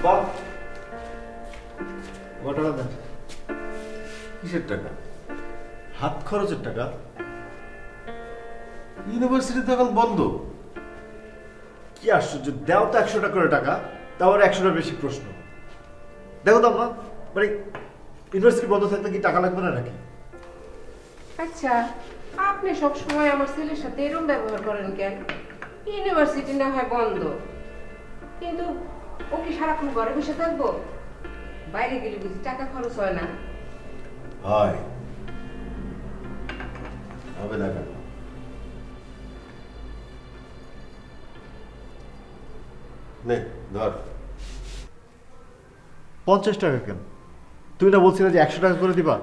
বাহ, টাকা দেন। কিসের টাকা? হাত খরচের টাকা। ইউনিভার্সিটি তো এখন বন্ধ। কি আশ্চর্য, দেও তো 100 টাকা করে টাকা, তাও আর 100টা বেশি প্রশ্ন। দেখো তো আম্মা, মানে ইউনিভার্সিটি বন্ধ থাকলে কি টাকা লাগবে না নাকি? আচ্ছা, আপনি সব সময় আমার ছেলের সাথে এরকম ব্যবহার করেন কেন? ইউনিভার্সিটি না হয় বন্ধ, কিন্তু ও কি সারাক্ষণ ঘরে বসে থাকবো? বাইরে গেলে বুঝি টাকা খরচ হয় না? হয়, হবে না কেন? নে ধর। 50 টাকা কেন? তুমি না বলছিলে যে 100 টাকা করে দিবা?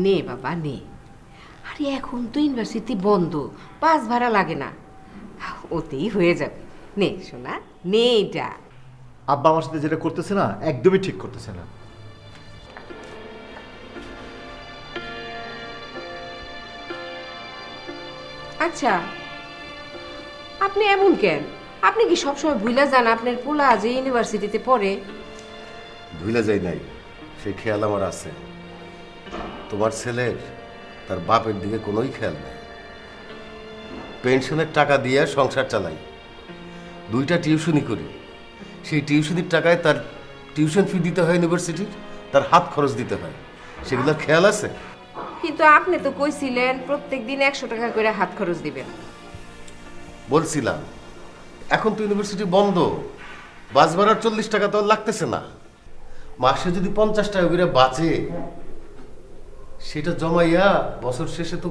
নে বাবা নে। আরে এখন তো ইউনিভার্সিটি বন্ধ, বাস ভাড়া লাগে না, ওতেই হয়ে যাবে। নে শোনা, নে এটা। আব্বা আমার সাথে যেটা করতেছে না, একদমই ঠিক করতেছে না। আচ্ছা, আপনি এমন কেন? আপনি কি সবসময় ভুলা যান আপনার পোলা যে ইউনিভার্সিটিতে পড়ে? ভুলে যাই নাই, সেই খেয়াল আমার আছে। তোমার ছেলের তার বাপের দিকে কোনোই খেয়াল নেই। পেনশনের টাকা দিয়ে সংসার চালাই, 2টা টিউশনি করি। সেই টিউশনির টাকায় তার টিউশন ফি দিতে হয় ইউনিভার্সিটির, তার হাত খরচ দিতে হয়, সেগুলোর খেয়াল আছে? কিন্তু আপনি তো কইছিলেন প্রত্যেকদিন 100 টাকা করে হাত খরচ দিবেন। বলছিলাম, এখন তো ইউনিভার্সিটি বন্ধ, বাস ভাড়ার 40 টাকা তো আর লাগতেছে না। মাসে যদি 50 টাকা করে বাঁচে, সেটা জমাইয়া বছর শেষে তো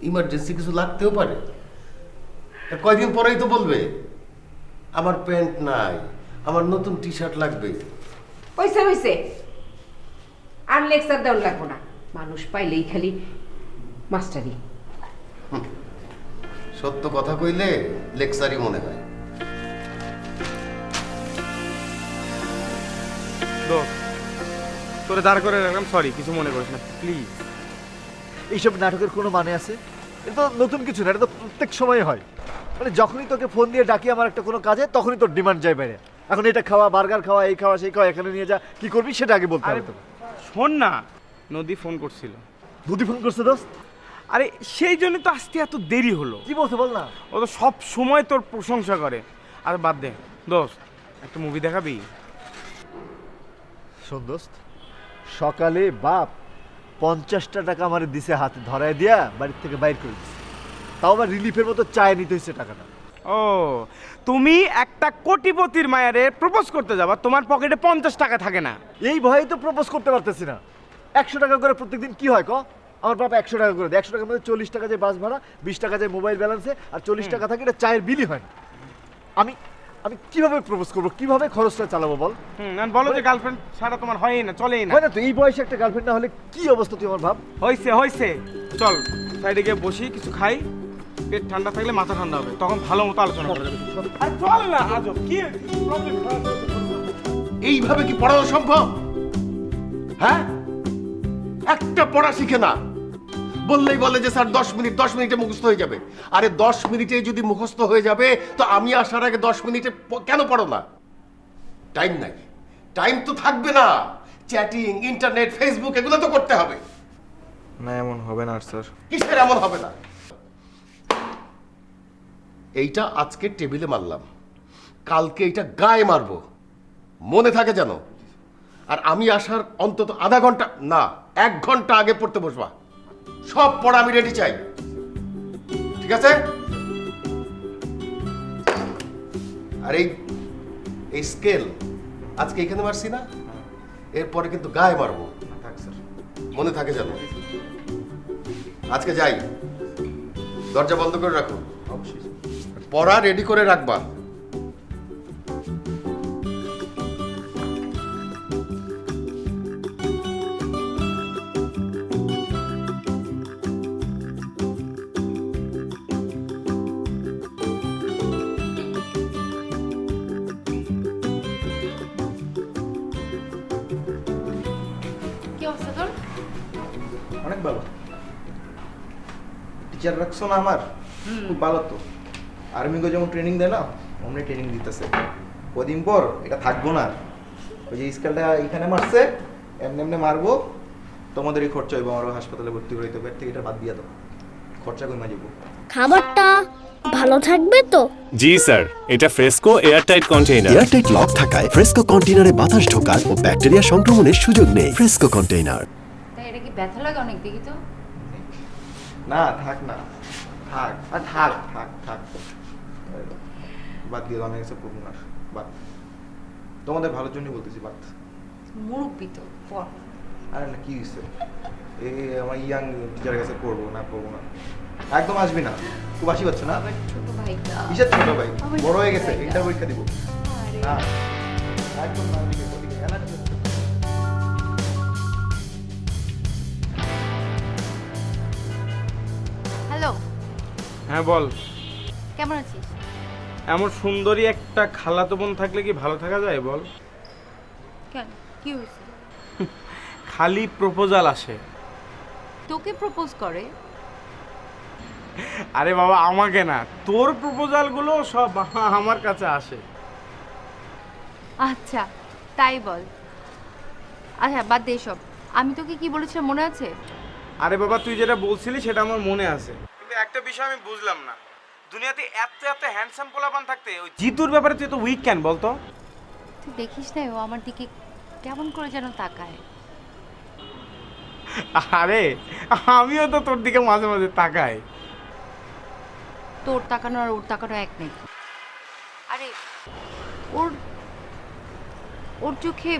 ইমার্জেন্সি কিছু লাগতেও পারে। আর কয়দিন পরেই তো বলবে আমার প্যান্ট নাই, আমার নতুন টি শার্ট লাগবে। হইছে হইছে, আর লেকচার দেওয়ার লাগবো না। মানুষ পাইলেই খালি মাস্টারি। সত্য কথা কইলে লেকচারই মনে হয়। তোরে দাঁড় করে রাখলাম, সরি, কিছু মনে করিস না প্লিজ। এইসব নাটকের কোনো মানে আছে? এটা তো নতুন কিছু না, এটা তো প্রত্যেক সময় হয়। মানে যখনই তোকে ফোন দিয়ে ডাকি আমার একটা কোনো কাজে, তখনই তোর ডিমান্ড যায় বাইরে। এখন এটা খাওয়া, বার্গার খাওয়া, এই খাওয়া, সেই খাওয়া, এখানে নিয়ে যা, কি করবি সেটা আগে বলতে হবে তোকে। শোন না, নদী ফোন করছিল। বুদ্ধি ফোন করছে দোস্ত? আরে সেই জন্য তো আসতে এত দেরি হলো। কি বলছে বল না। ও তো সব সময় তোর প্রশংসা করে। আর বাদ দে দোস্ত, একটা মুভি দেখাবি? শোন দোস্ত, সকালে বাপ 50টা টাকা আমার দিছে, হাতে ধরায় দিয়া বাড়ির থেকে বাইর করে দিছে। তাও আবার রিলিফের মতো চায় নিতে হয়েছে টাকাটা। ও, তুমি একটা কোটিপতির মায়েরে প্রপোজ করতে যাবা, তোমার পকেটে 50 টাকা থাকে না। এই ভয়েই তো প্রপোজ করতে পারতেছি না। 100 টাকা করে প্রত্যেকদিন কি হয় ক? আমার বাবা 100 টাকা করে দেয়। 100 টাকার মধ্যে 40 টাকা যায় বাস ভাড়া, 20 টাকা যায় মোবাইল ব্যালেন্সে, আর 40 টাকা থাকে এটা চায়ের বিলই হয় না। আমি আমি কিভাবে প্রপোজ করবো, কিভাবে খরচটা চালাবো বল? বলো যে গার্লফ্রেন্ড ছাড়া তোমার হয়ই না, চলেই না। হয় না তো, এই বয়সে একটা গার্লফ্রেন্ড না হলে কি অবস্থা তুই আমার ভাব। হয়েছে হয়েছে, চল সাইডে গিয়ে বসি, কিছু খাই, পেট ঠান্ডা থাকলে মাথা ঠান্ডা হবে, তখন ভালো মতো আলোচনা করা যাবে। আরে চল না, আজব কি প্রবলেম। এইভাবে কি পড়ানো সম্ভব? হ্যাঁ, একটা পড়া শিখে না, বললেই বলে যে স্যার 10 মিনিটে মুখস্থ হয়ে যাবে। আরে 10 মিনিটে যদি মুখস্থ হয়ে যাবে, তো আমি আসার আগে 10 মিনিটে কেন পড়ো না? টাইম নাই, টাইম তো থাকবে না। চ্যাটিং, ইন্টারনেট, ফেসবুক এগুলো তো করতে হবে। না এমন হবে না স্যার। কিসের এমন হবে না? এইটা আজকে টেবিলে মারলাম, কালকে এইটা গায়ে মারবো, মনে থাকে যেন। আর আমি আসার অন্তত আধা ঘন্টা না 1 ঘন্টা আগে পড়তে বসবা। সব পড়া আমি রেডি চাই, ঠিক আছে? আর এই স্কেল আজকে এখানে মারছি না, এরপরে কিন্তু গায়ে মারবো, মনে থাকে যেন। আজকে যাই, দরজা বন্ধ করে রাখো, পড়া রেডি করে রাখবা। কি অবস্থা তোর? অনেক ভালো। টিচার রাখছো না আমার, খুব ভালো তো। আর্মিকে যেমন ট্রেনিং দেয় না, অমনি ট্রেনিং দিতেছে। কদিন পর এটা থাকবো না। ওই যে স্কেলটা এখানে মারছে, এমনি এমনি মারবো, তোমাদেরই খরচা হইব, আমারও হাসপাতালে ভর্তি করে দিতে হবে। এর থেকে এটা বাদ দিয়ে দাও, খরচা কমে যাবো। খাবারটা ভালো থাকবে তো? জি স্যার, এটা fresco airtight container. Airtight lock থাকায় ফ্রেস্কো কন্টেইনারে বাতাস ঢোকার ও ব্যাকটেরিয়া সংক্রমণের সুযোগ নেই। Fresco container. তাই এটা কি ব্যথা লাগে অনেক, দেখি তো। না থাক না, থাক আর থাক থাক থাক, বাদ দিয়ে দাও, আমি এসব করবো না, বাদ। তোমাদের ভালোর জন্যই বলতেছি, বাদ। মুরব্বি তো পর। আরে না, কি হয়েছে? আমার ইয়াং টিচারের কাছে পড়বো না, পড়বো না, একদম আসবি না। খুব হাসি পাচ্ছ না? আবার ছোট ভাইটা। কিসের ছোট ভাই? আমার বড় হয়ে ছোট গেছে, ভাইটা। এটা পরীক্ষা দিব আরে না, একদম না, ওদিকে ওদিকে এলার্জি হচ্ছে। হ্যালো, হ্যাঁ বল। কেমন আছিস? এমন সুন্দরী একটা খালাতো বোন থাকলে কি ভালো থাকা যায় বল? কেন, কি হয়েছে? খালি প্রপোজাল আসে। তোকে প্রপোজ করে? আরে বাবা, আমাকে না, তোর প্রপোজালগুলো সব আমার কাছে আসে। আচ্ছা, তাই বল। আচ্ছা, বাদ দে সব। আমি তোকে কি বলেছিলাম মনে আছে? আরে বাবা, তুই যেটা বলছিলি সেটা আমার মনে আছে, কিন্তু একটা বিষয় আমি বুঝলাম না, দুনিয়াতে এত এত হ্যান্ডসাম পোলাপান থাকতে ওই জিতুর ব্যাপারে তুই এত উইক কেন বলতো? তুই দেখিস না ও আমার দিকে কেমন করে যেন তাকায়। আরে আমিও তো তোর দিকে মাঝে মাঝে তাকাই। তোর তাকানো আর ওর তাকানো এক নেই। আরে ওর ওর চোখে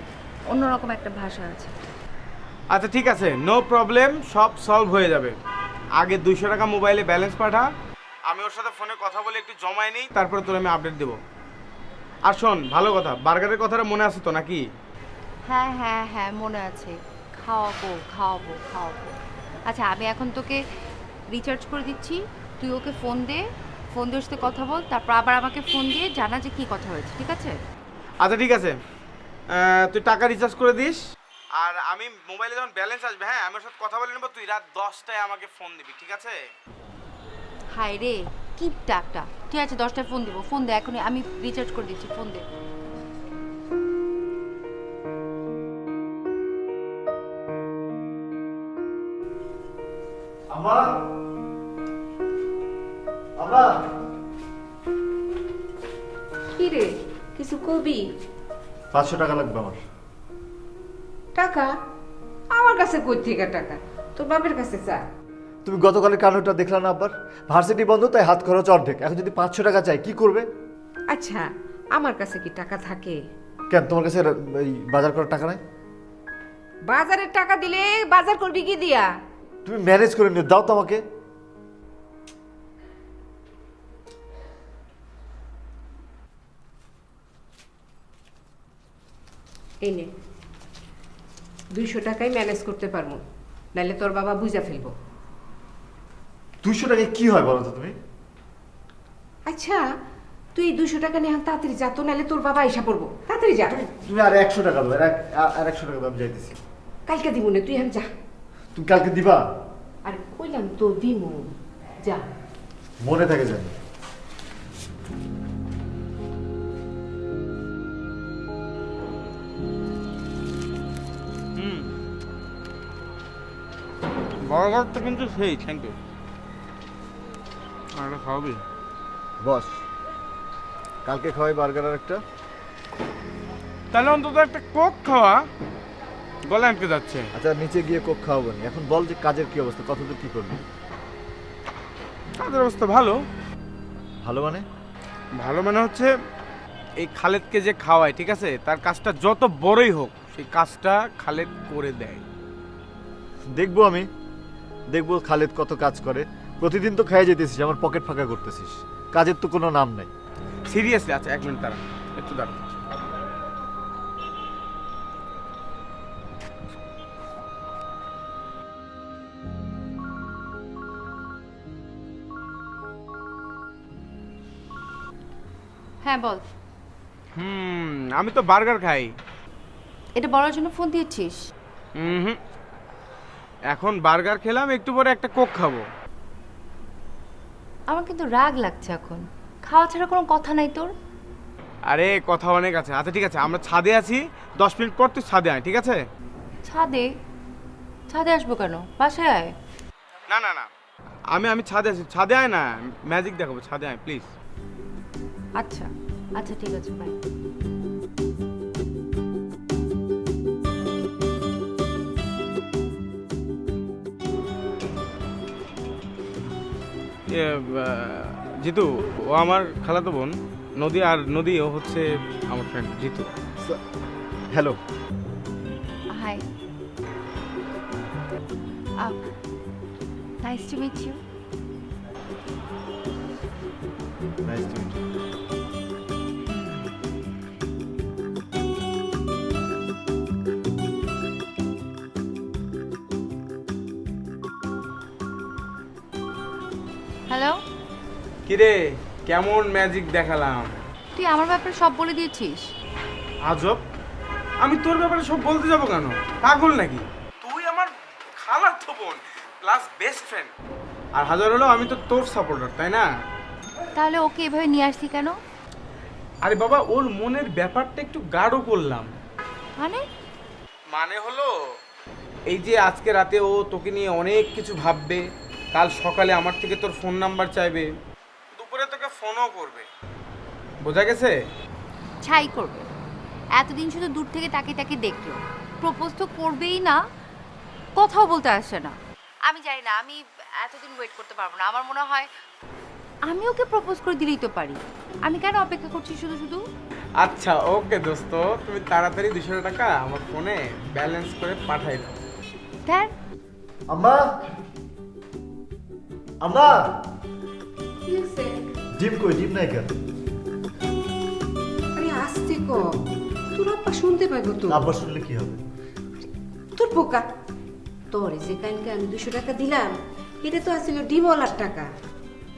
অন্যরকম একটা ভাষা আছে। আচ্ছা ঠিক আছে, নো প্রবলেম, সব সলভ হয়ে যাবে। আগে 200 টাকা মোবাইলে ব্যালেন্স পাঠা, আমি ওর সাথে ফোনে কথা বলে একটু জমায় নিই, তারপরে তোর আমি আপডেট দেবো। আর শোন, ভালো কথা, বার্গারের কথাটা মনে আছে তো নাকি? হ্যাঁ হ্যাঁ হ্যাঁ, মনে আছে। খাওয়াবো খাওয়াবো খাওয়াবো। আচ্ছা, আমি এখন তোকে রিচার্জ করে দিচ্ছি, তুই ওকে ফোন দে, ফোন দিয়ে ওর সাথে কথা বল, তারপর আবার আমাকে ফোন দিয়ে জানা যে কী কথা হয়েছে, ঠিক আছে? আচ্ছা ঠিক আছে, তুই টাকা রিচার্জ করে দিস, আর আমি মোবাইলে যখন ব্যালেন্স আসবে, হ্যাঁ আমি ওর সাথে কথা বলে নেবো, তুই রাত 10টায় আমাকে ফোন দিবি, ঠিক আছে? হাই রে, কি টাকটা। ঠিক আছে, 10টায় ফোন দিব, ফোন দে এখনই, আমি রিচার্জ করে দিচ্ছি, ফোন দে। আমার আমার কি রে, কিছু কবি? 500 টাকা লাগবে আমার। টাকা? আমার কাছে কই থেকে টাকা? তোর বাপের কাছে চা। তুমি গতকালের কাণ্ডটা দেখলা না আব্বার? ভার্সিটি বন্ধ, তাই হাত খরচ অর্ধেক। এখন যদি 500 টাকা চাই কি করবে? আচ্ছা, আমার কাছে কি টাকা থাকে? কেন তোমার কাছে এই বাজার করার টাকা নাই? বাজারের টাকা দিলে বাজার করবি কি দিয়া? তুমি ম্যানেজ করে নিও, দাও তো আমাকে। এই নে, 200 টাকায় ম্যানেজ করতে পারবো, নাহলে তোর বাবা বুঝা ফেলবো। 200 টাকায় কি হয় বলো তো তুমি? আচ্ছা, তুই 200 টাকা নিয়ে তাড়াতাড়ি যা তো, নাহলে তোর বাবা এসে পড়বো। তাড়াতাড়ি যা। তুমি আর 100 টাকা দাও, আর 100 টাকা দাও, আমি যাইতেছি। কালকে দিব না, তুই এখন যা। তুমি কালকে দিবা? আরে কইলাম তো দিমু, যা। মনে থাকে জানি। বার্গারটা কিন্তু সেই, থ্যাংক ইউ। আর খাওয়াবি? বস, কালকে খাওয়াই বার্গার আর একটা। তাহলে অন্তত একটা কোক খাওয়া, গলা আটকে যাচ্ছে। আচ্ছা, নিচে গিয়ে কোক খাওয়াবো নি। এখন বল যে কাজের কি অবস্থা, কতদূর কি করবি? তাদের অবস্থা ভালো। ভালো মানে? ভালো মানে হচ্ছে এই খালেদকে যে খাওয়ায়, ঠিক আছে, তার কাজটা যত বড়ই হোক সেই কাজটা খালেদ করে দেয়। দেখবো আমি, দেখবো খালেদ কত কাজ করে। প্রতিদিন তো খাইয়ে যেতেছিস, আমার পকেট ফাঁকা করতেছিস, কাজের তো কোনো নাম নাই। সিরিয়াসলি? আচ্ছা 1 মিনিট দাঁড়া, একটু দাঁড়া। হ্যাঁ বল। আমি তো বার্গার খাই। এটা বলার জন্য ফোন দিয়েছিস? হুম, এখন বার্গার খেলাম, একটু পরে একটা কোক খাবো। আমার কিন্তু রাগ লাগছে এখন। খাওয়া ছাড়া কোনো কথা নাই তোর? আরে কথা অনেক আছে। আচ্ছা ঠিক আছে, আমরা ছাদে আছি, 10 মিনিট পর তুই ছাদে আয়, ঠিক আছে? ছাদে? ছাদে আসবো কেন? বাসায় আয়। না না না, আমি ছাদে আছি, ছাদে আয় না, ম্যাজিক দেখাবো, ছাদে আয় প্লিজ। আচ্ছা আচ্ছা ঠিক আছে, বাই। জিতু, ও আমার খালাতো বোন নদী, আর নদী ও হচ্ছে আমার friend Jitu. Hello. Hi, nice to meet you. Nice to meet you. Hello, কিরে কেমন ম্যাজিক দেখালাম? তুই আমার ব্যাপারে সব বলে দিয়েছিস? আজব, আমি তোর ব্যাপারে সব বলতে যাবো কেন? পাগল নাকি? তুই আমার খালাতো বোন প্লাস বেস্ট ফ্রেন্ড, আর হাজার হলো আমি তো তোর সাপোর্টার, তাই না? তাহলে ওকে এভাবে নিয়ে আসছি কেন? আরে বাবা, ওর মনের ব্যাপারটা একটু গাঢ় করলাম। মানে হলো এই যে আজকে রাতে ও তোকে নিয়ে অনেক কিছু ভাববে, কাল সকালে আমার থেকে তোর ফোন নাম্বার চাইবে, দুপুরে তোকে ফোনও করবে, বোঝা গেছে? ছাই করবে। এতদিন শুধু দূর থেকে তাকে তাকে দেখলো, প্রপোজ তো করবেই না, কথাও বলতে আসে না। আমি জানি না, আমি এতদিন ওয়েট করতে পারবো না। আমার মনে হয় আমি ওকে প্রপোজ করে দিলেই তো পারি। আমি কেন অপেক্ষা করছি শুধু শুধু? আচ্ছা ওকে দোস্ত, তুমি তাড়াতাড়ি 200 টাকা আমার ফোনে ব্যালেন্স করে পাঠাই দাও। ধ্যার, আম্মা, আম্মা, কি হয়েছে? জিম কই? জিম নাই কেন? আরে আসতে ক, তোর আব্বা শুনতে পাইবো তো। আব্বা শুনলে কি হবে? তোর পোকা, তোর যে কালকে আমি 200 টাকা দিলাম, এটা তো আসছিল ডিমওয়ালার টাকা।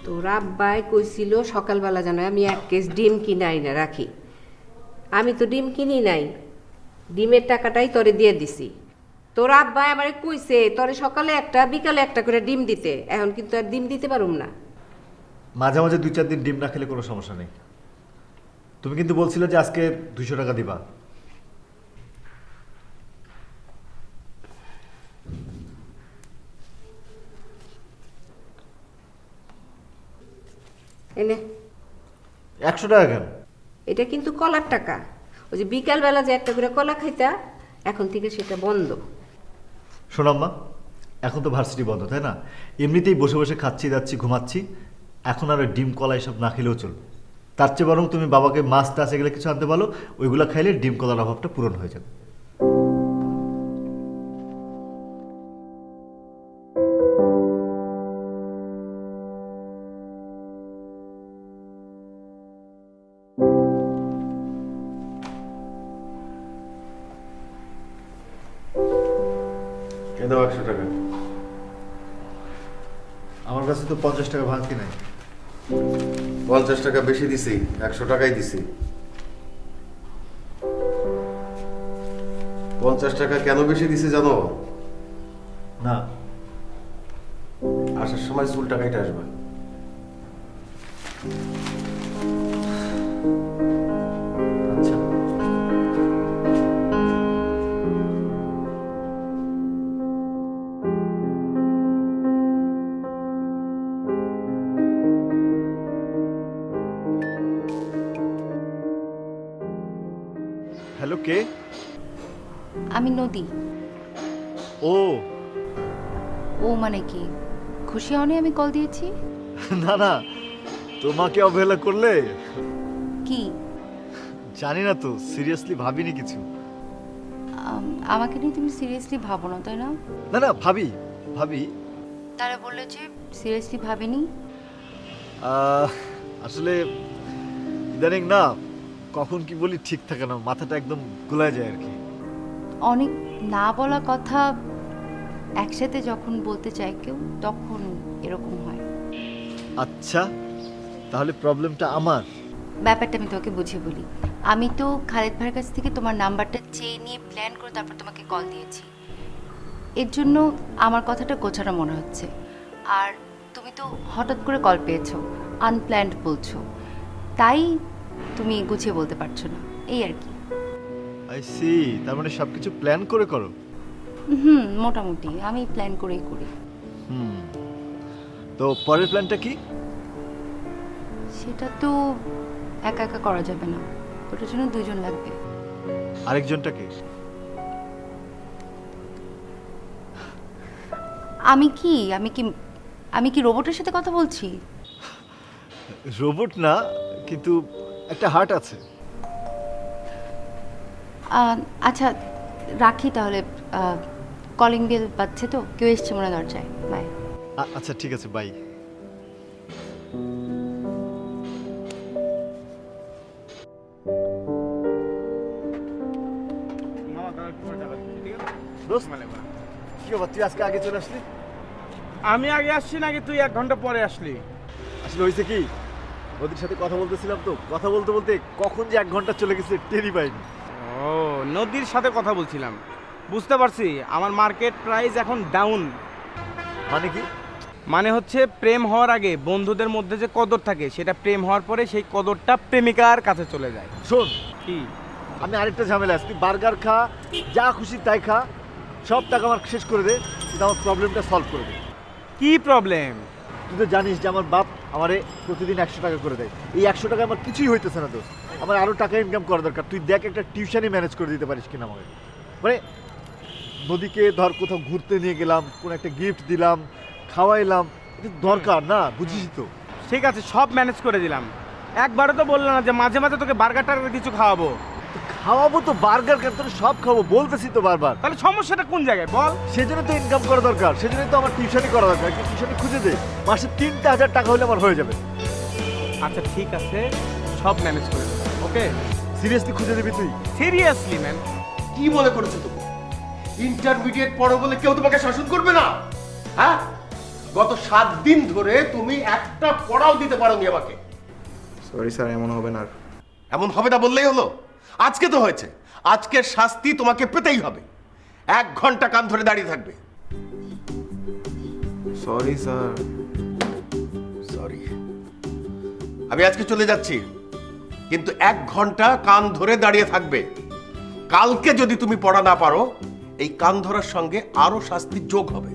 তোর আব্বাই কইছিল সকালবেলা যেন আমি 1 কেস ডিম কিনে আইনা রাখি। আমি তো ডিম কিনি নাই, ডিমের টাকাটাই তোরে দিয়ে দিছি। তোর আব্বাই আমারে কইছে তোরে সকালে একটা বিকালে একটা করে ডিম দিতে, এখন কিন্তু আর ডিম দিতে পারুম না। মাঝে মাঝে 2-4 দিন ডিম না খেলে কোনো সমস্যা নেই। তুমি কিন্তু বলছিলে যে আজকে 200 টাকা দিবা। এনে 100 টাকা কেন? এটা কিন্তু কলার টাকা। ওই যে বিকালবেলা যে একটা করে কলা খাইতা, এখন থেকে সেটা বন্ধ। শোনাম্মা, এখন তো ভার্সিটি বন্ধ, তাই না? এমনিতেই বসে বসে খাচ্ছি, যাচ্ছি, ঘুমাচ্ছি, এখন আর ওই ডিম কলা এসব না খেলেও চলবে। তার চেয়ে বরং তুমি বাবাকে মাছ টাছ এগুলো কিছু আনতে বলো, ওইগুলো খাইলে ডিম কলার অভাবটা পূরণ হয়ে যাবে। এ দাও 100 টাকা। আমার কাছে তো 50 টাকা ভাঙতি নাই। 50 টাকা বেশি দিছি, 100 টাকাই দিছি। 50 টাকা কেন বেশি দিছি জানো? না। আসার সময় চুল টাকাইটা আসবে। আচ্ছা। হ্যালো, কে? আমি নদী। ও ও মানে কি? খুশি হওনি আমি কল দিয়েছি? না না, তোমাকে অবহেলা করলে? কি? জানি না তো, সিরিয়াসলি ভাবিনি কিছু। আমাকে নিয়ে তুমি সিরিয়াসলি ভাবো না, তাই না? না না, ভাবি ভাবি। তারা বললো যে সিরিয়াসলি ভাবিনি। আসলে ইদানিং না, কখন কি বলি ঠিক থাকে না, মাথাটা একদম গুলায় যায় আর কি। অনেক না বলা কথা একসাথে যখন বলতে চায় কেউ, তখন এরকম হয়। আচ্ছা, তাহলে প্রবলেমটা আমার। ব্যাপারটা আমি তোমাকে বুঝিয়ে বলি। আমি তো খালেদ ভাইয়ের কাছ থেকে তোমার নাম্বারটা চেয়ে নিয়ে প্ল্যান করে তারপর তোমাকে কল দিয়েছি। এর জন্য আমার কথাটা গোছানো মনে হচ্ছে। আর তুমি তো হঠাৎ করে কল পেয়েছো, আনপ্ল্যান্ড বলছো, তাই তুমি গুছিয়ে বলতে পারছো না, এই আর কি। আই সি, তার মানে সবকিছু প্ল্যান করে করো। মোটামুটি আমি প্ল্যান করেই করি। তো পরের প্ল্যানটা কি? সেটা তো একা একা করা যাবে না, ওটার জন্য দুজন লাগবে। আরেকজনটাকে? আমি কি আমি কি রোবটের সাথে কথা বলছি? রোবট না, কিন্তু একটা হার্ট আছে। আচ্ছা রাখি তাহলে, কলিং বেল বাজছে তো, কেউ এসছে মনে হয় দরজায়। বাই। আচ্ছা ঠিক আছে, বাই। দোস্ত, কি ব্যাপার, তুই আজকে আগে চলে আসলি? আমি আগে আসছি নাকি তুই 1 ঘন্টা পরে আসলি? আসলে হয়েছে কি, ওদের সাথে কথা বলতেছিলাম তো, কথা বলতে বলতে কখন যে 1 ঘন্টা চলে গেছে টেরই পাইনি। ও, নদীর সাথে কথা বলছিলাম, বুঝতে পারছি। আমার মার্কেট প্রাইস এখন ডাউন। মানে কি? মানে হচ্ছে প্রেম হওয়ার আগে বন্ধুদের মধ্যে যে কদর থাকে, সেটা প্রেম হওয়ার পরে সেই কদরটা প্রেমিকার কাছে চলে যায়। শোন, কি? আমি আরেকটা ঝামেলা আছে, তুই বার্গার খা, যা খুশি তাই খা, সব টাকা আমার শেষ করে দে, কিন্তু আমার প্রবলেমটা সলভ করে দে। কি প্রবলেম? তুই তো জানিস যে আমার বাপ আমারে প্রতিদিন 100 টাকা করে দেয়। এই 100 টাকা আমার কিছুই হইতেছে না দোস্ত, আমার আরও টাকা ইনকাম করা দরকার। তুই দেখ একটা টিউশনই ম্যানেজ করে দিতে পারিস কিনা আমাকে। মানে নদীকে ধর কোথাও ঘুরতে নিয়ে গেলাম, কোনো একটা গিফট দিলাম, খাওয়াইলাম, এটা দরকার না, বুঝিস তো? ঠিক আছে, সব ম্যানেজ করে দিলাম। একবারও তো বললাম না যে মাঝে মাঝে তোকে বার্গার টার্গার কিছু খাওয়াবো। তো খাওয়াবো তো, বার্গার কেন, তোর সব খাবো বলতেছি তো বারবার। তাহলে সমস্যাটা কোন জায়গায় বল? সেজন্য তো ইনকাম করা দরকার, সেজন্য তো আমার টিউশনই করা দরকার। একটা টিউশনি খুঁজে দে, মাসে 3,000 টাকা হলে আমার হয়ে যাবে। আচ্ছা ঠিক আছে, সব ম্যানেজ করে দেবো। ওকে, সিরিয়াসলি খুঁজে দিবি তুই? Seriously man. কি মনে করেছো তুমি ইন্টারমিডিয়েট পড়ো বলে কেউ তোমাকে শাসন করবে না? হ্যাঁ, গত 7 দিন ধরে তুমি একটা পড়াও দিতে পারোনি আমাকে। সরি স্যার, এমন হবে না আর। এমন হবে না বললেই হলো? আজকে তো হয়েছে, আজকের শাস্তি তোমাকে পেতেই হবে। 1 ঘন্টা কান ধরে দাঁড়িয়ে থাকবে। Sorry sir. সরি, আমি আজকে চলে যাচ্ছি, কিন্তু 1 ঘন্টা কান ধরে দাঁড়িয়ে থাকবে। কালকে যদি তুমি পড়া না পারো, এই কান ধরার সঙ্গে আরো শাস্তি যোগ হবে।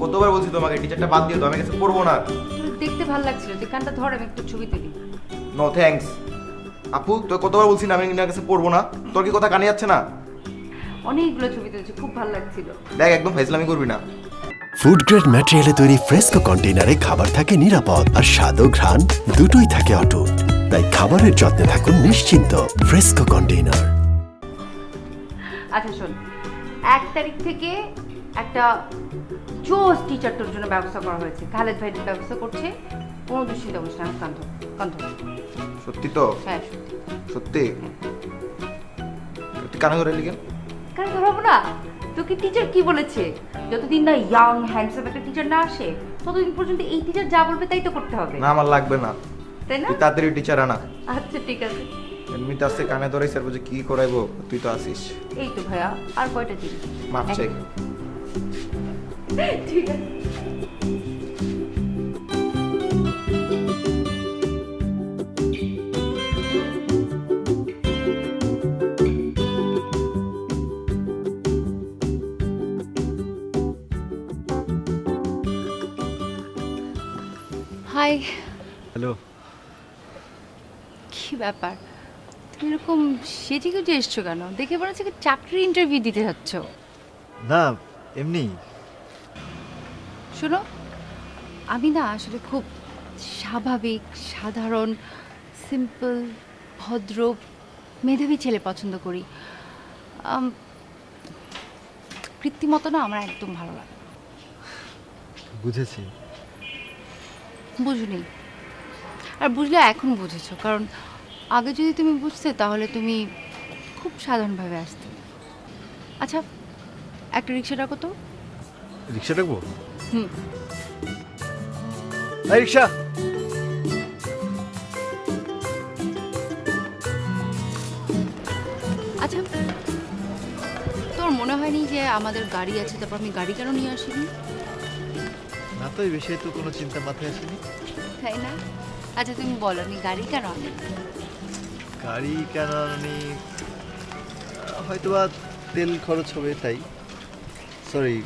কতবার বলছি তোমাকে টিচারটা বাদ দিয়ে দাও, আমি কাছে পড়বো না। তোর দেখতে ভালো লাগছিল, তুই কানটা ধর, আমি একটু ছবি তুলি। No thanks. আপু, তোর কতবার বলছি না আমি ইনার কাছে পড়বো না? তোর কি কথা কানে যাচ্ছে না? অনেকগুলো ছবি তুলছি, খুব ভালো লাগছিল। দেখ, একদম ফাইজলামি করবি না। ফুড গ্রেড ম্যাটেরিয়ালে তৈরি ফ্রেস্কো কন্টেইনারে খাবার থাকে নিরাপদ, আর স্বাদ ও ঘ্রাণ দুটোই থাকে অটুট। তাই খাবারের যত্নে থাকুন নিশ্চিন্ত। Fresco container. আচ্ছা শোন, 1 তারিখ থেকে একটা জোস টিচার তোর জন্য ব্যবস্থা করা হয়েছে, খালেদ ভাই ব্যবস্থা করছে। কোনো দুশ্চিন্তা করিস না, কান্ত কান্ত। সত্যি তো? হ্যাঁ সত্যি। সত্যি? তুই কানে ধরে লিখেন। কেন ধরবো না? তোকে টিচার কি বলেছে? যতদিন না ইয়াং হ্যান্ডসাম একটা টিচার না আসে, ততদিন পর্যন্ত এই টিচার যা বলবে তাই তো করতে হবে। না, আমার লাগবে না, তাই না? তুই তাড়াতাড়ি টিচার আনা। আচ্ছা ঠিক আছে। এমনিতে আসছে কানে ধরে স্যার বলছে কি করাইবো, তুই তো আসিস। এই তো ভাইয়া, আর কয়টা দিন? মাপ চাই। ঠিক আছে। হাই। হ্যালো। কি ব্যাপার, তুমি এরকম সেজে গুজে এসছো কেন? দেখে মনে হচ্ছে কি চাকরির ইন্টারভিউ দিতে যাচ্ছ। না, এমনি। শোনো, আমি না আসলে খুব স্বাভাবিক, সাধারণ, সিম্পল, ভদ্র, মেধাবী ছেলে পছন্দ করি। কৃত্রিমত না আমার একদম ভালো লাগে। বুঝেছি। বুঝলি, আর বুঝলে এখন বুঝেছো, কারণ আগে যদি তুমি বুঝতে তাহলে তুমি খুব সাধারণভাবে আসতে। আচ্ছা, একটা রিক্সা ডাকো তো। রিক্সা ডাকবো? হুম। এই রিক্সা। আচ্ছা, তোর মনে হয়নি যে আমাদের গাড়ি আছে, তারপর আমি গাড়ি কেন নিয়ে আসিনি? না তো এই বিষয়ে তো কোনো চিন্তা মাথায় আসেনি। তাই না? আচ্ছা তুমি বলো, আমি গাড়ি কেন আনি? গাড়ি কেন আমি হয়তোবা তেল খরচ হবে তাই। সরি।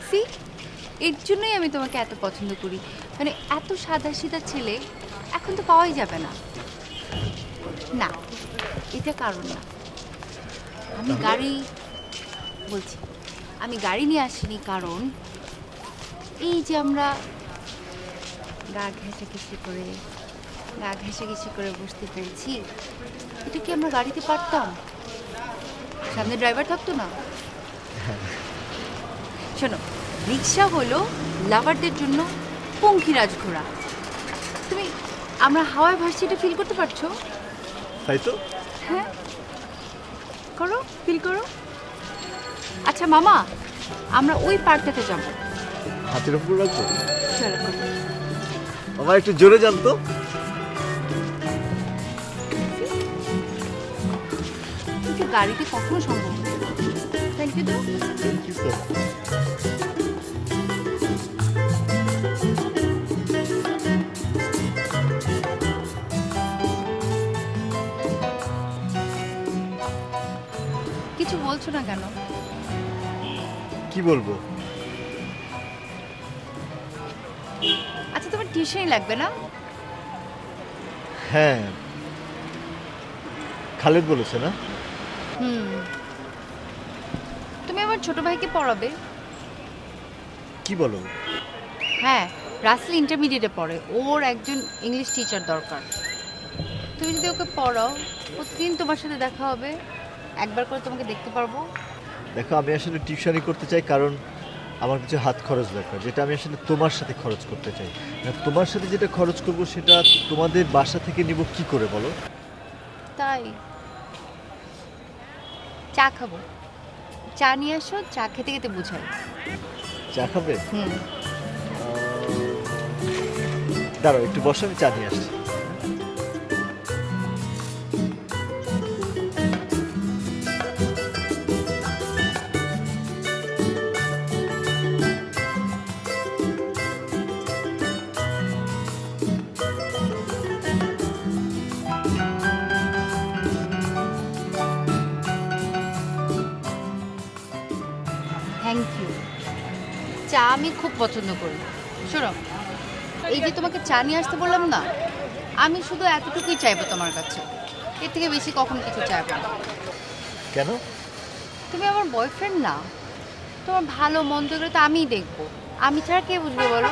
সি, এর জন্যই আমি তোমাকে এত পছন্দ করি। মানে এত সাদাসিধা ছেলে এখন তো পাওয়াই যাবে না। না, এটা কারণ না। আমি গাড়ি বলছি, আমি গাড়ি নিয়ে আসিনি কারণ এই যে আমরা গা ঘেঁষাঘেঁষি করে বসতে পেরেছি, এটা কি আমরা গাড়িতে পারতাম? সামনে ড্রাইভার থাকতো না। শোনো, রিক্সা হলো লাভারদের জন্য পঙ্খিরাজ ঘোড়া। তুমি আমরা হাওয়ায় ভাসছি, এটা ফিল করতে পারছো? তাই তো। হ্যাঁ, করো, ফিল করো। আচ্ছা মামা, আমরা ওই পার্কটাতে যাবো। হাতের উপর রাখবো। চলো করো। আমার একটু জোরে জানতো। কিন্তু গাড়িতে কখনো সম্ভব না। থ্যাংক ইউ তো। Thank you sir. কিছু বলছো না কেন? কি বলবো? আচ্ছা তোমার টিউশনই লাগবে না? হ্যাঁ, খালেদ বলেছে না? তুমি আমার ছোট ভাইকে পড়াবে? কি বলো? হ্যাঁ, রাসেল ইন্টারমিডিয়েটে পড়ে, ওর একজন ইংলিশ টিচার দরকার। তুমি যদি ওকে পড়াও, প্রতিদিন তোমার সাথে দেখা হবে, একবার করে তোমাকে দেখতে পারবো। দেখো, আমি আসলে টিউশনই করতে চাই কারণ আমার কিছু হাত খরচ দরকার, যেটা আমি আসলে তোমার সাথে খরচ করতে চাই। তোমার সাথে যেটা খরচ করব সেটা তোমাদের বাসা থেকে নিব কি করে বলো? তাই চা খাবো, চা নিয়ে আসো, চা খেতে খেতে বুঝাই। চা খাবে? হুম। দাঁড়াও একটু বসো, আমি চা নিয়ে আসছি। Thank you. চা আমি খুব পছন্দ করি। শোনো, এই যে তোমাকে চা নিয়ে আসতে বললাম না, আমি শুধু এতটুকুই চাইবো তোমার কাছে, এর থেকে বেশি কখনো কিছু চাইবো না। কেন? তুমি আমার বয়ফ্রেন্ড না, তোমার ভালো মন্দ এগুলো তো আমিই দেখবো, আমি ছাড়া কে বুঝবে বলো?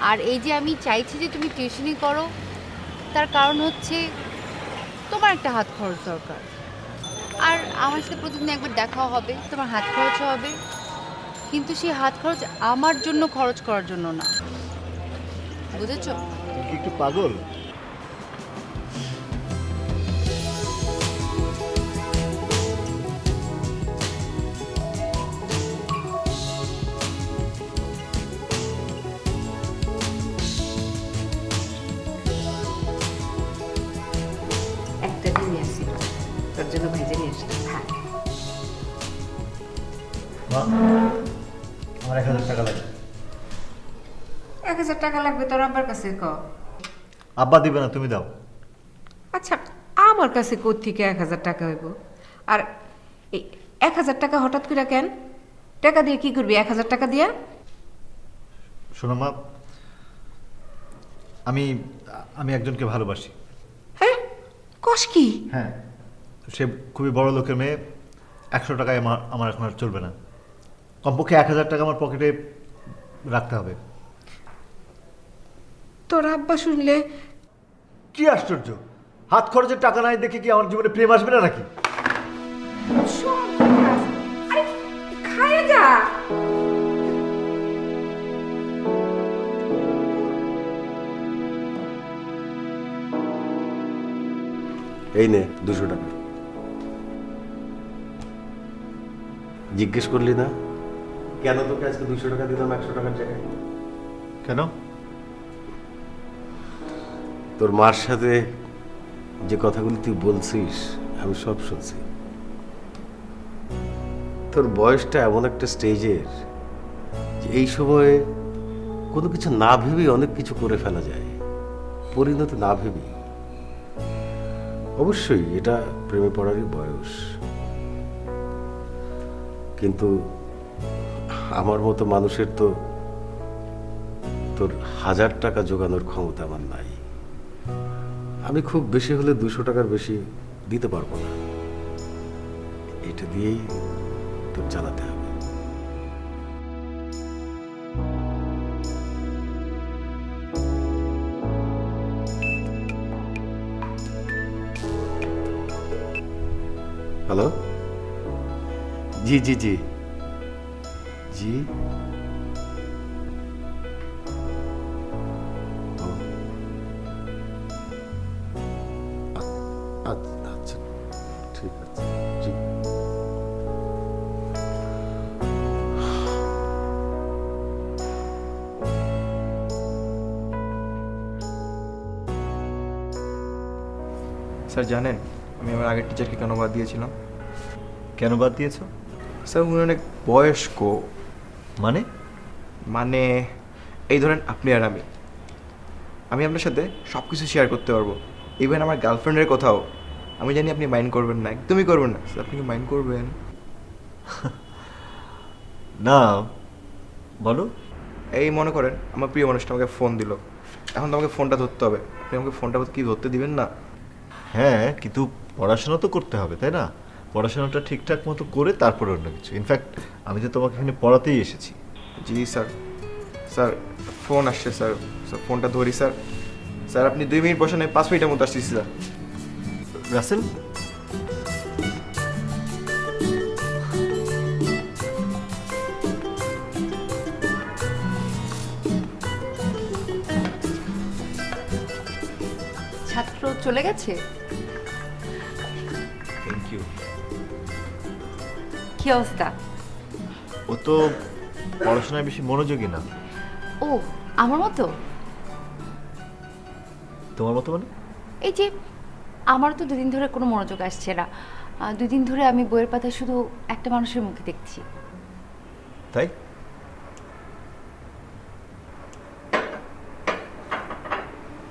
আর এই যে আমি চাইছি যে তুমি টিউশনি করো, তার কারণ হচ্ছে তোমার একটা হাত খরচ দরকার, আর আমার সাথে প্রতিদিন একবার দেখাও হবে, তোমার হাত খরচও হবে, কিন্তু সেই হাত খরচ আমার জন্য খরচ করার জন্য না, বুঝেছো? তুমি কি একটু পাগল? একটা দিন আসি, তোর জন্য ভেজে নিয়ে আসলাম, খা। মা, আমার 1000 টাকা লাগবে। 1000 টাকা লাগবে তোর আব্বার কাছে ক। আব্বা দিবে না, তুমি দাও। আচ্ছা, আমার কাছে কোত্থেকে 1000 টাকা হইব? আর এই 1000 টাকা হঠাৎ করে কেন? টাকা দিয়ে কি করবি 1000 টাকা দিয়া? শোনো মা, আমি আমি একজনকে ভালোবাসি। হ্যাঁ, কস কি? হ্যাঁ, সে খুবই বড় লোকের মেয়ে। 100 টাকায় আমার এখন আর চলবে না, কমপক্ষে 1000 টাকা আমার পকেটে রাখতে হবে। তোর আব্বা শুনলে? কি আশ্চর্য, হাত খরচের টাকা নাই দেখে কি আমার জীবনে প্রেম আসবে না নাকি? খায় যা। এই নে 200 টাকা। জিজ্ঞেস করলি না কেন তোকে আজকে 200 টাকা দিলাম 100 টাকার জায়গায়? কেন? তোর মার সাথে যে কথাগুলি তুই বলছিস আমি সব শুনছি। তোর বয়সটা এমন একটা স্টেজের যে এই সময়ে কোনো কিছু না ভেবেই অনেক কিছু করে ফেলা যায়, পরিণতি না ভেবেই। অবশ্যই এটা প্রেমে পড়ারই বয়স, কিন্তু আমার মতো মানুষের তো তোর 1000 টাকা জোগানোর ক্ষমতা আমার নাই। আমি খুব বেশি হলে 200 টাকার বেশি দিতে পারবো না। এটা দিয়েই তোর চালাতে হবে। হ্যালো, জি জি জি জি, আচ্ছা ঠিক আছে, জি। স্যার জানেন আমি আমার আগের টিচারকে কেন বাদ দিয়েছিলাম? কেন বাদ দিয়েছো? স্যার উনি অনেক বয়স্ক। মানে? মানে এই ধরেন আপনি আর আমি আপনার সাথে সব কিছু শেয়ার করতে পারবো, ইভেন আমার গার্লফ্রেন্ডের কথাও। আমি জানি আপনি মাইন্ড করবেন না, একদমই করবেন না। স্যার আপনি কি মাইন্ড করবেন? না, বলো। এই মনে করেন আমার প্রিয় মানুষটা আমাকে ফোন দিল, এখন তো আমাকে ফোনটা ধরতে হবে। আপনি আমাকে ফোনটা কি ধরতে দিবেন না? হ্যাঁ, কিন্তু পড়াশোনা তো করতে হবে, তাই না? পড়াশোনাটা ঠিকঠাক মতো করে তারপরে অন্য কিছু। ইনফ্যাক্ট আমি তো তোমাকে এখানে পড়াতেই এসেছি। জি স্যার। স্যার ফোন আসছে স্যার। স্যার ফোনটা ধরি স্যার। স্যার আপনি 2 মিনিট বসে নেই, 5 মিনিটের মতো আসছি স্যার। রাসেল, ছাত্র চলে গেছে? Thank you. কি অবস্থা? ও তো পড়াশোনায় বেশি মনোযোগী না। ও আমার মতো? তোমার মতো মানে? এই যে আমারও তো 2 দিন ধরে কোনো মনোযোগ আসছে না। 2 দিন ধরে আমি বইয়ের পাতায় শুধু একটা মানুষের মুখে দেখছি। তাই?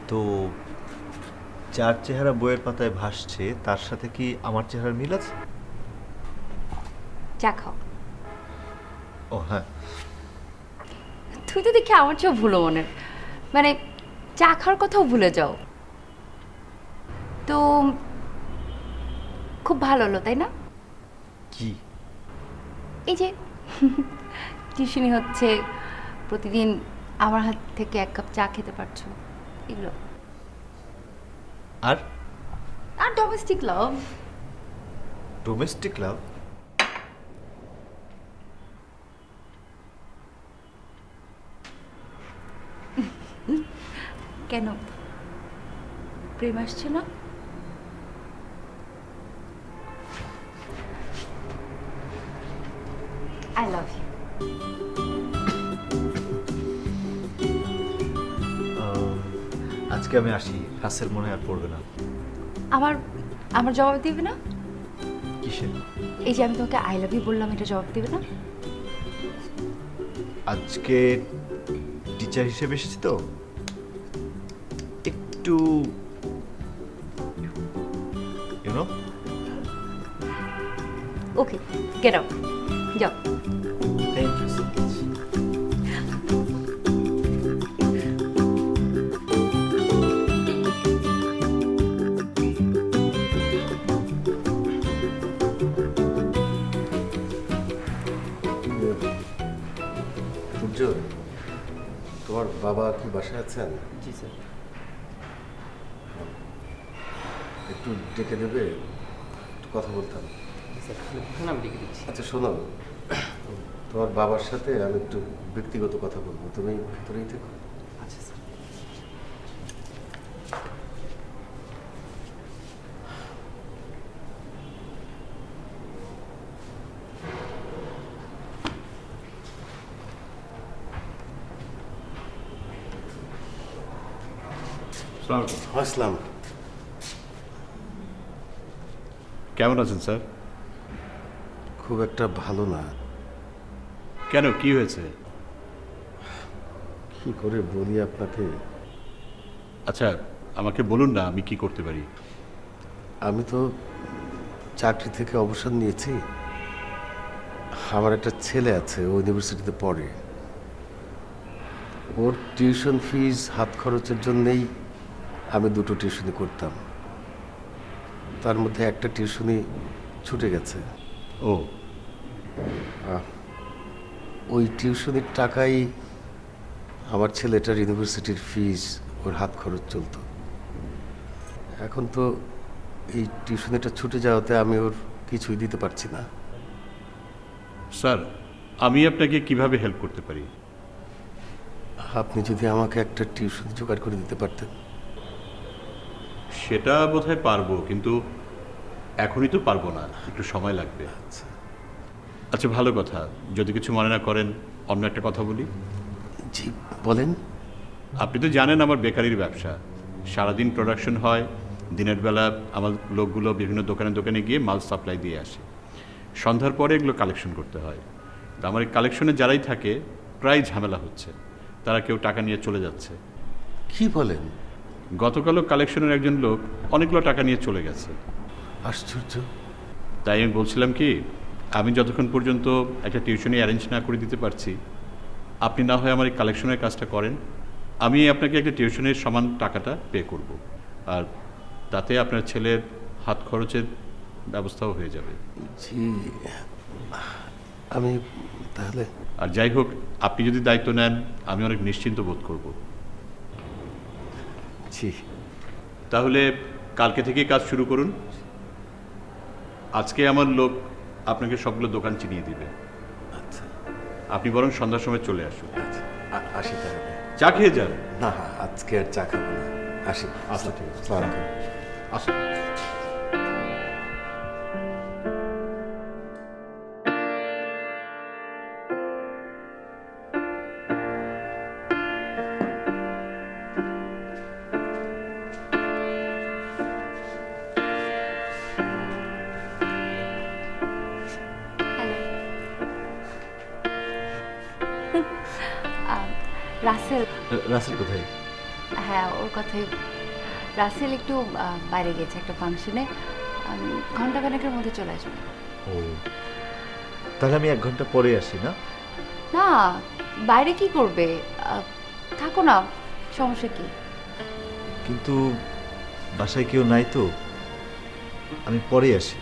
তো যার চেহারা বইয়ের পাতায় ভাসছে তার সাথে কি আমার চেহারার মিল আছে? চা খাও। ও হ্যাঁ, তুই তো দেখি আমার চেয়েও ভুলো মনের, মানে চা খাওয়ার কথাও ভুলে যাও। তো খুব ভালো হলো তাই না? কি? এই যে টিউশনি হচ্ছে, প্রতিদিন আমার হাত থেকে 1 কাপ চা খেতে পারছো, এগুলো। আর আর ডোমেস্টিক লাভ। Domestic love? কেন, প্রেম আসছে না? I love you. আজকে আমি আসি, রাসেল মনে হয় আর পড়বে না। আমার আমার জবাব দিবে না? কিসে? এই যে আমি তোমাকে আই লাভ ইউ বললাম, এটা জবাব দিবে না? আজকে টিচার হিসেবে এসেছি তো একটু ইউনো। ওকে, গেট আউট, যাও। Thank you so much. Ujjwal, তোমার বাবা কি বাসায় আছেন? জি স্যার। একটু ডেকে দেবে, একটু কথা বলতাম। আমি ডেকে দিচ্ছি। আচ্ছা শোনো, তোমার বাবার সাথে আমি একটু ব্যক্তিগত কথা বলবো, তুমি ভিতরেই থেকো। আচ্ছা স্যার। আসসালাম। কেমন আছেন স্যার? খুব একটা ভালো না। কেন, কি হয়েছে? কি করে বলি আপনাকে? আচ্ছা, আমাকে বলুন না আমি কি করতে পারি। আমি তো চাকরি থেকে অবসর নিয়েছি। আমার একটা ছেলে আছে, ও ইউনিভার্সিটিতে পড়ে। ওর টিউশন ফিস হাত খরচের জন্যেই আমি 2টো টিউশনি করতাম। তার মধ্যে একটা টিউশনি ছুটে গেছে। ও, ওই টিউশনির টাকাই আমার ছেলেটার ইউনিভার্সিটির ফিস, ওর হাত খরচ চলতো। এখন তো এই টিউশনিটা ছুটে যাওয়াতে আমি ওর কিছুই দিতে পারছি না। স্যার আমি আপনাকে কিভাবে হেল্প করতে পারি? আপনি যদি আমাকে একটা টিউশন জোগাড় করে দিতে পারতেন। সেটা বোধহয় পারবো, কিন্তু এখনই তো পারবো না, একটু সময় লাগবে। আচ্ছা ভালো কথা, যদি কিছু মনে না করেন অন্য একটা কথা বলি। জি বলেন। আপনি তো জানেন আমার বেকারির ব্যবসা, সারাদিন প্রোডাকশন হয়, দিনের বেলা আমার লোকগুলো বিভিন্ন দোকানে দোকানে গিয়ে মাল সাপ্লাই দিয়ে আসে, সন্ধ্যার পরে এগুলো কালেকশন করতে হয়। তো আমার এই কালেকশনে যারাই থাকে প্রায় ঝামেলা হচ্ছে, তারা কেউ টাকা নিয়ে চলে যাচ্ছে। কি বলেন? গতকালও কালেকশনের একজন লোক অনেকগুলো টাকা নিয়ে চলে গেছে। আশ্চর্য। তাই আমি বলছিলাম কি, আমি যতক্ষণ পর্যন্ত একটা টিউশনি অ্যারেঞ্জ না করে দিতে পারছি, আপনি না হয় আমার এই কালেকশনের কাজটা করেন, আমি আপনাকে একটা টিউশনের সমান টাকাটা পে করব, আর তাতে আপনার ছেলের হাত খরচের ব্যবস্থাও হয়ে যাবে। জি আমি তাহলে। আর যাই হোক, আপনি যদি দায়িত্ব নেন আমি অনেক নিশ্চিন্ত বোধ করব। জি তাহলে কালকে থেকেই কাজ শুরু করুন। আজকে আমার লোক আপনাকে সবগুলো দোকান চিনিয়ে দিবে। আচ্ছা আপনি বরং সন্ধ্যার সময় চলে আসুন। আসি তাহলে। চা খেয়ে যান। না আজকে আর চা খাবো না, আসি। আচ্ছা ঠিক আছে, আসসালামু আলাইকুম। আসুন। রাসেল, রাসেল কোথায়? হ্যাঁ ওর কথাই। রাসেল একটু বাইরে গেছে একটা ফাংশনে, ঘন্টাখানেকের মধ্যে চলে আসবে। ও, তাহলে আমি 1 ঘন্টা পরে আসি না? না, বাইরে কি করবে, থাকো না, সমস্যা কি? কিন্তু বাসায় কেউ নাই তো, আমি পরে আসি।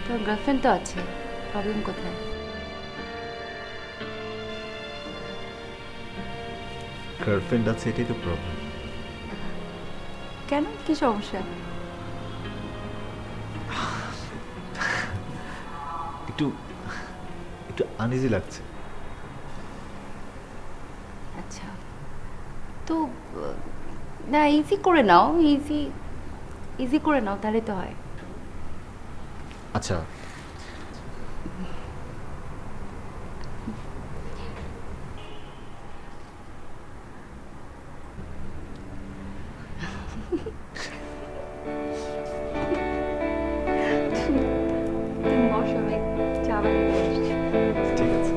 তোর গার্লফ্রেন্ড তো আছে, প্রবলেম কোথায়? গার্লফ্রেন্ড আছে, এটাই তো প্রবলেম। কেন, কি সমস্যা? একটু একটু আনইজি লাগছে। আচ্ছা, তো না, ইজি করে নাও, ইজি করে নাও, তাহলে তো হয়। আচ্ছা তুমি বসো, আমি চা বানিয়ে আসছি। ঠিক আছে।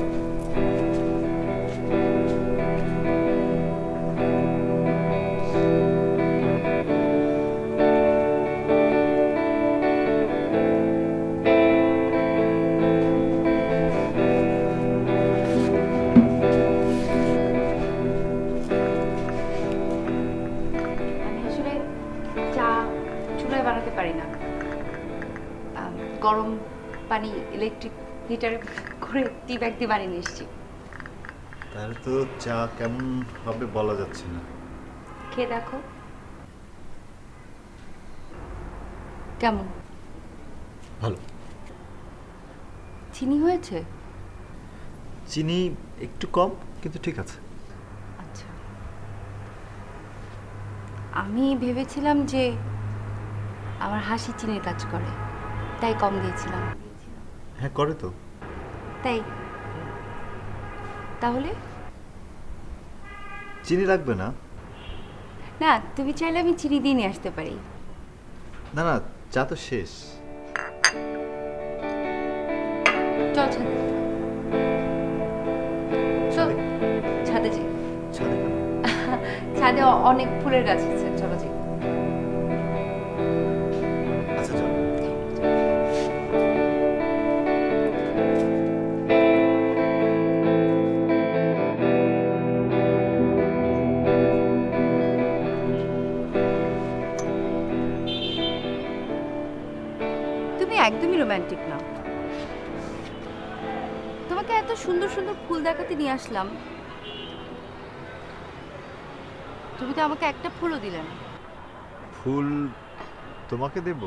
আমি আসলে চা চুলায় বানাতে পারি না, গরম পানি ইলেকট্রিক হিটারে করে টি ব্যাগ দিয়ে বানিয়ে নিয়ে এসেছি। তাহলে তো চা কেমন হবে বলা যাচ্ছে না। খেয়ে দেখো কেমন। ভালো। চিনি হয়েছে? চিনি একটু কম, কিন্তু ঠিক আছে। আচ্ছা, আমি ভেবেছিলাম যে আমার হাসি চিনির কাজ করে, তাই কম দিয়েছিলাম। হ্যাঁ করে তো। তাই তাহলে চিনি লাগবে না? না, তুমি চাইলে আমি চিনি দিয়ে নিয়ে আসতে পারি। না না, চা তো শেষ। চল ছাদে চল ছাদে যাই ছাদে কেন? ছাদে অনেক ফুলের গাছ আছে চলো যাই আচ্ছা চল। তুমি একদমই রোমান্টিক না তোমাকে এত সুন্দর সুন্দর ফুল দেখাতে নিয়ে আসলাম তুমি তো আমাকে একটা ফুলও দিলে না ফুল তোমাকে দেব?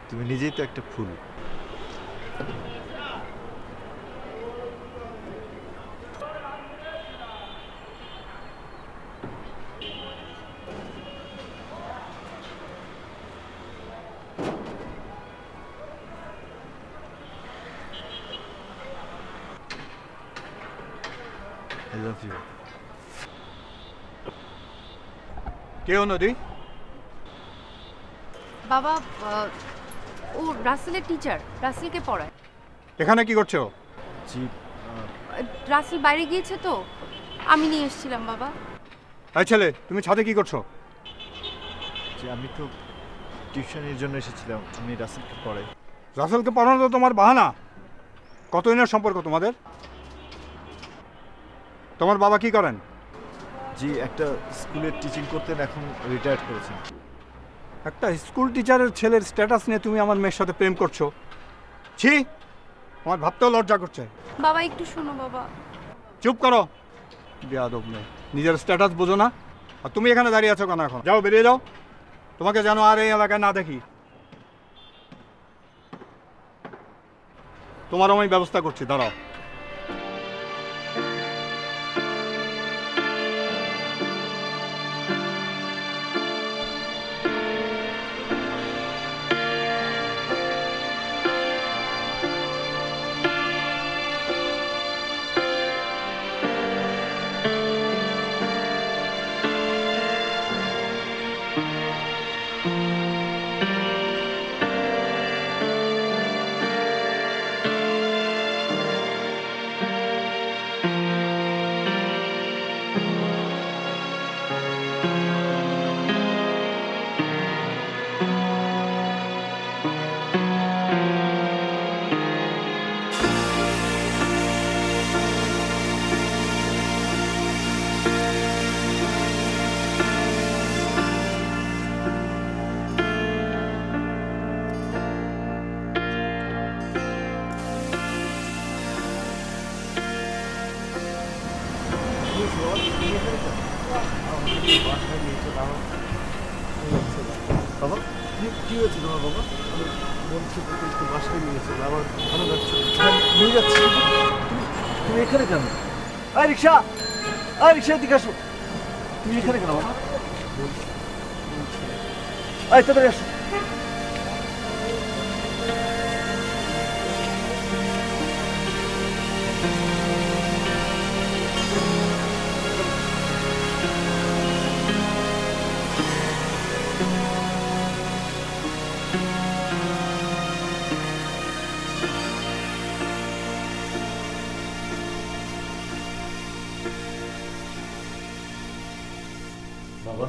তুমি নিজেই তো একটা ফুল। I love you. কেউ নদী বাবা ও রাসেলের টিচার রাসেলকে পড়ায় এখানে কি করছো? জি রাসেল বাইরে গিয়েছে তো আমি নিয়ে এসেছিলাম বাবা এই ছেলে তুমি ছাদে কি করছো? যে আমি তো টিউশনের জন্য এসেছিলাম, আমি রাসেলকে পড়াই। রাসেলকে পড়ানো তো তোমার বাহানা। কতদিনের সম্পর্ক তোমাদের? তোমার বাবা কি করেন? জি একটা স্কুলে টিচিং করতেন, এখন রিটায়ার্ড করেছেন। একটা স্কুল টিচারের ছেলের স্ট্যাটাস নিয়ে তুমি আমার মেয়ের সাথে প্রেম করছো? ছি, আমার ভাবতেও লজ্জা করছে। বাবা একটু শোনো বাবা চুপ করো, বেয়াদব মেয়ে, নিজের স্ট্যাটাস বোঝো না। আর তুমি এখানে দাঁড়িয়ে আছো কেন? এখন যাও, বেরিয়ে যাও, তোমাকে যেন আর এই এলাকায় না দেখি। তোমারও আমি ব্যবস্থা করছি, দাঁড়াও। বাবা কি হয়েছে তোমার? বাবা বলছি একটু বাসায় নিয়েছে, আমার ভালো লাগছে। নিয়ে যাচ্ছি। তুমি এখানে কেন? আয় রিক্সা, আয় রিক্সা, এদিকে আসো। তুমি এখানে কেন বাবা? আয় তাড়াতাড়ি আসো। বাবা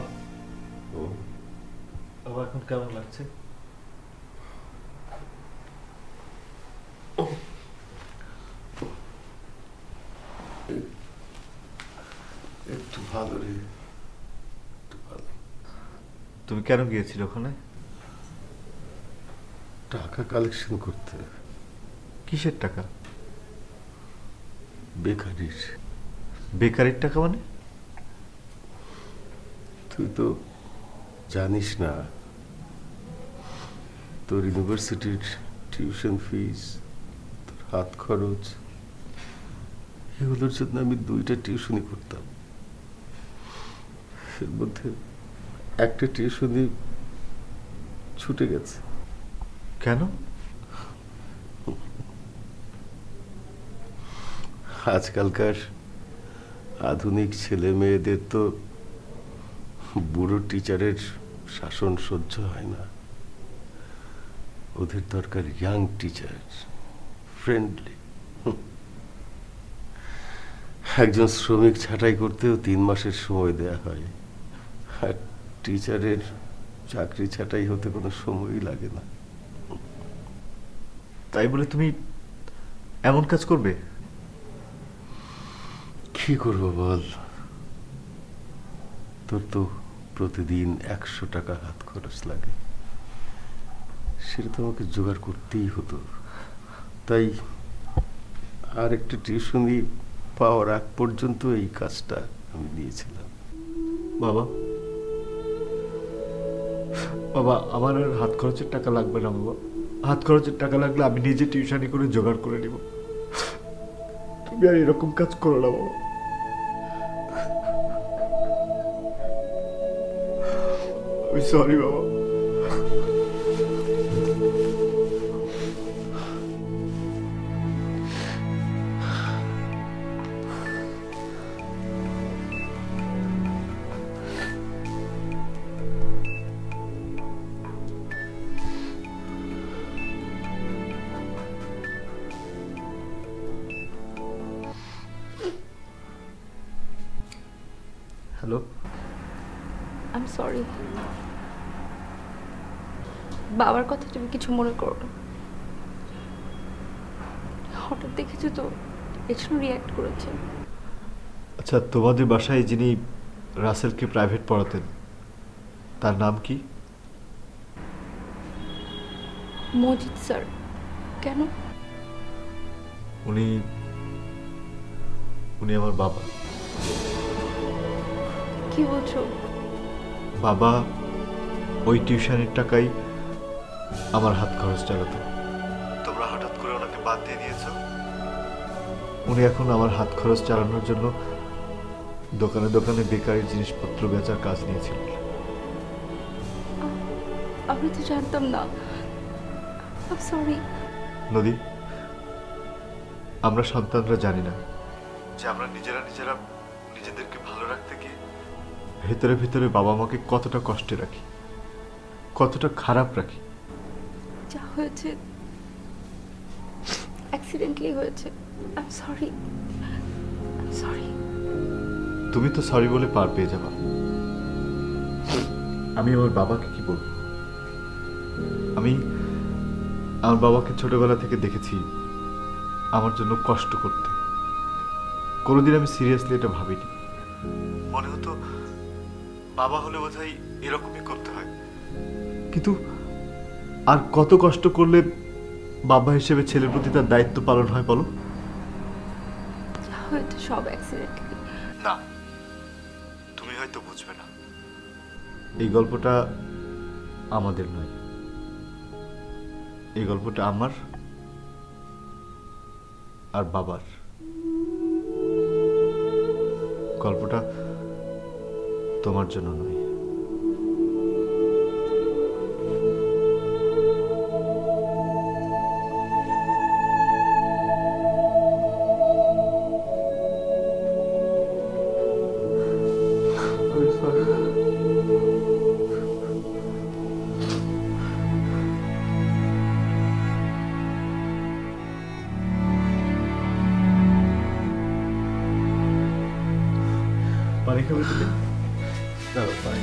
বাবা এখন কেমন লাগছে? একটু ভালো রে, একটু ভালো। তুমি কেন গিয়েছিলে ওখানে? টাকা কালেকশন করতে। কিসের টাকা? বেকারির। বেকারির টাকা মানে? তুই তো জানিস না, তোর ইউনিভার্সিটির টিউশন ফিস, তোর হাত খরচ, এগুলোর জন্য আমি 2টা টিউশনি করতাম। এর মধ্যে একটা টিউশনি ছুটে গেছে। কেন? আজকালকার আধুনিক ছেলে মেয়েদের তো বুড়ো টিচারের শাসন সহ্য হয় না। ওদের দরকার ইয়াং টিচার, ফ্রেন্ডলি। একজন শ্রমিক ছাঁটাই করতেও 3 মাসের সময় দেয়া হয়, আর টিচারের চাকরি ছাঁটাই হতে কোনো সময়ই লাগে না। তাই বলে তুমি এমন কাজ করবে? কি করবো বল, তোর তো প্রতিদিন 100 টাকা হাত খরচ লাগে, সেটা তো আমাকে জোগাড় করতেই হতো। তাই আর একটু টিউশনি পাওয়ার আগ পর্যন্ত এই কাজটা আমি নিয়েছিলাম। বাবা, বাবা, আমার আর হাত খরচের টাকা লাগবে না বাবা। হাত খরচের টাকা লাগলে আমি নিজে টিউশনি করে জোগাড় করে নিব। তুমি আর এরকম কাজ করো না বাবা। আমি সরি বাবা। Hello, I am sorry. বাবার কথা তুমি কিছু মনে করো না, হঠাৎ দেখেছো তো এর জন্য রিয়াক্ট করেছে। আচ্ছা, তোমাদের বাসায় যিনি রাসেলকে প্রাইভেট পড়াতেন তার নাম কি? মজিদ স্যার। কেন? উনি উনি আমার বাবা। কি বলছো? বাবা ওই টিউশনের টাকাই আমার হাত খরচ চালাতো। তোমরা হঠাৎ করে ওনাকে বাদ দিয়ে দিয়েছো। উনি এখন আমার হাত খরচ চালানোর জন্য দোকানে দোকানে বেকারি জিনিসপত্র বেচার কাজ নিয়েছিল। আমি তো জানতাম না। সরি। নদী, আমরা সন্তানরা জানি না যে আমরা নিজেরা নিজেরা নিজেদেরকে ভালো রাখতে গিয়ে ভেতরে ভেতরে বাবা মাকে কতটা কষ্টে রাখি, কতটা খারাপ রাখি। যা হয়েছে অ্যাক্সিডেন্টলি হয়েছে। I am sorry, I am sorry. তুমি তো সরি বলে পার পেয়ে যাবা, আমি আমার বাবাকে কি বলবো? আমি আমার বাবাকে ছোটবেলা থেকে দেখেছি আমার জন্য কষ্ট করতে। কোনোদিন আমি সিরিয়াসলি এটা ভাবিনি। মনে হতো বাবা হলে বোধহয় এরকমই করতে হয়, কিন্তু আর কত কষ্ট করলে বাবা হিসেবে ছেলের প্রতি তার দায়িত্ব পালন হয় বলো? যা হয়েছে সব অ্যাক্সিডেন্টলি। না, তুমি হয়তো বুঝবে না। এই গল্পটা আমাদের নয়, এই গল্পটা আমার আর বাবার। গল্পটা তোমার জন্য নয়। পানি খাবে তুমি? দাঁড়াও, পানি।